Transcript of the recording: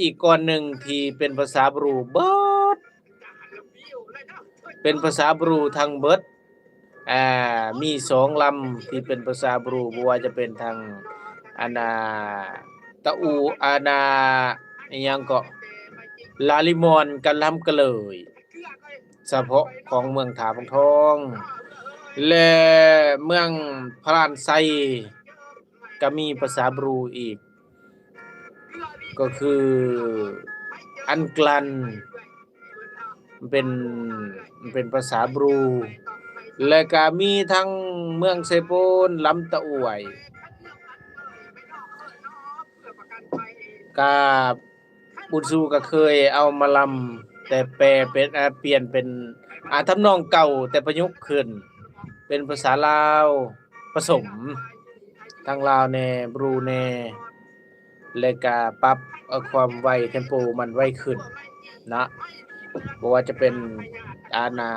อีกก่อนหนึ่งที่เป็นภาษาบรูเบิดเป็นภาษาบรูทั้งเบิดมี2ลำที่เป็นภาษาบรูบ่ว่าจะเป็นทางอานาตะอูอานาอิหยังก็ลาลิมอนกะลำกะเลยเฉพาะของเมืองถาพงทองและเมืองพระลานไซก็มีภาษาบรูอีกก็คืออันกลันมันเป็นภาษาบรูและก็มีทั้งเมืองเซโปนลำตะอวยก็บุญสู้ก็เคยเอามาลำแต่แปลเป็นเปลี่ยนเป็นทำนองเก่าแต่ประยุกต์ขึ้นเป็นภาษาลาวผสมทั้งลาวแน่บรูแน่และก็ปรับความไวเทมโปมันไวขึ้นนะบ่ว่าจะเป็นอานา